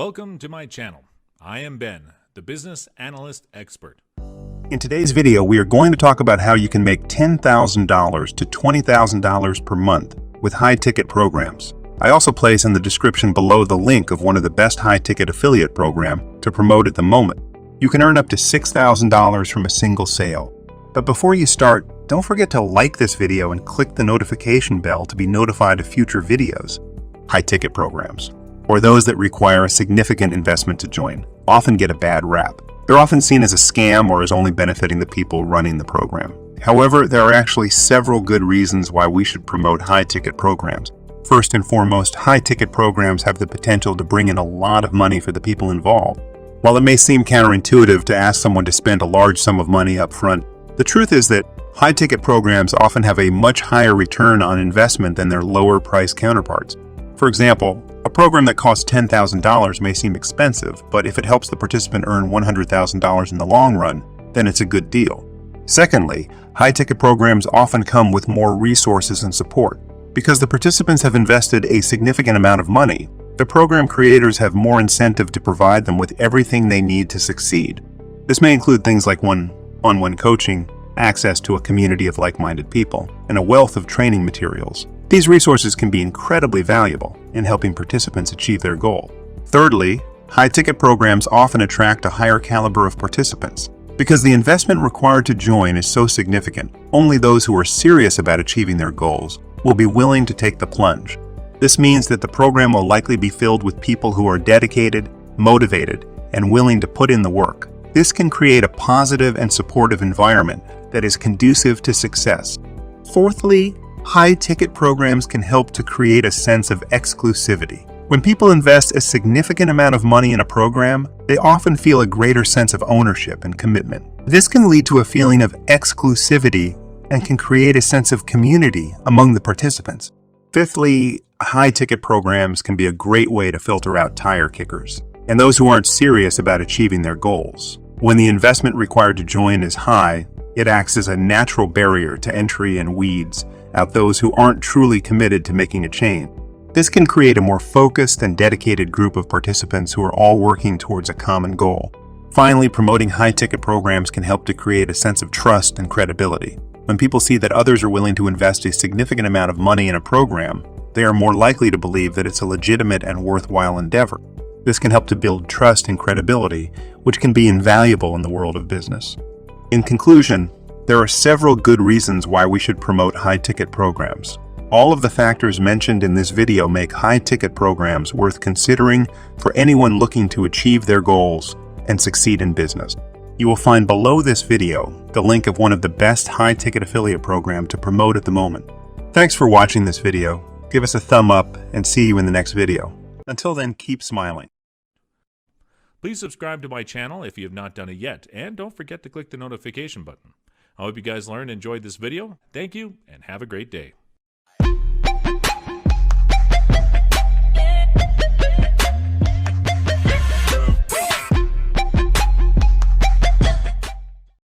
Welcome to my channel. I am Ben, the business analyst expert. In today's video, we are going to talk about how you can make $10,000 to $20,000 per month with high-ticket programs. I also place in the description below the link of one of the best high-ticket affiliate program to promote at the moment. You can earn up to $6,000 from a single sale. But before you start, don't forget to like this video and click the notification bell to be notified of future videos. High-ticket programs, or those that require a significant investment to join, often get a bad rap. They're often seen as a scam or as only benefiting the people running the program. However, there are actually several good reasons why we should promote high-ticket programs. First and foremost, high-ticket programs have the potential to bring in a lot of money for the people involved. While it may seem counterintuitive to ask someone to spend a large sum of money up front, the truth is that high-ticket programs often have a much higher return on investment than their lower-priced counterparts. For example, a program that costs $10,000 may seem expensive, but if it helps the participant earn $100,000 in the long run, then it's a good deal. Secondly, high-ticket programs often come with more resources and support. Because the participants have invested a significant amount of money, the program creators have more incentive to provide them with everything they need to succeed. This may include things like one-on-one coaching, access to a community of like-minded people, and a wealth of training materials. These resources can be incredibly valuable in helping participants achieve their goal. Thirdly, high-ticket programs often attract a higher caliber of participants. Because the investment required to join is so significant, only those who are serious about achieving their goals will be willing to take the plunge. This means that the program will likely be filled with people who are dedicated, motivated, and willing to put in the work. This can create a positive and supportive environment that is conducive to success. Fourthly, high-ticket programs can help to create a sense of exclusivity. When people invest a significant amount of money in a program, they often feel a greater sense of ownership and commitment. This can lead to a feeling of exclusivity and can create a sense of community among the participants. Fifthly, high-ticket programs can be a great way to filter out tire kickers and those who aren't serious about achieving their goals. When the investment required to join is high, it acts as a natural barrier to entry and weeds out those who aren't truly committed to making a change. This can create a more focused and dedicated group of participants who are all working towards a common goal. Finally, promoting high-ticket programs can help to create a sense of trust and credibility. When people see that others are willing to invest a significant amount of money in a program, they are more likely to believe that it's a legitimate and worthwhile endeavor. This can help to build trust and credibility, which can be invaluable in the world of business. In conclusion, there are several good reasons why we should promote high-ticket programs. All of the factors mentioned in this video make high-ticket programs worth considering for anyone looking to achieve their goals and succeed in business. You will find below this video the link of one of the best high-ticket affiliate program to promote at the moment. Thanks for watching this video. Give us a thumb up and see you in the next video. Until then, keep smiling. Please subscribe to my channel if you have not done it yet, and don't forget to click the notification button. I hope you guys learned and enjoyed this video. Thank you, and have a great day.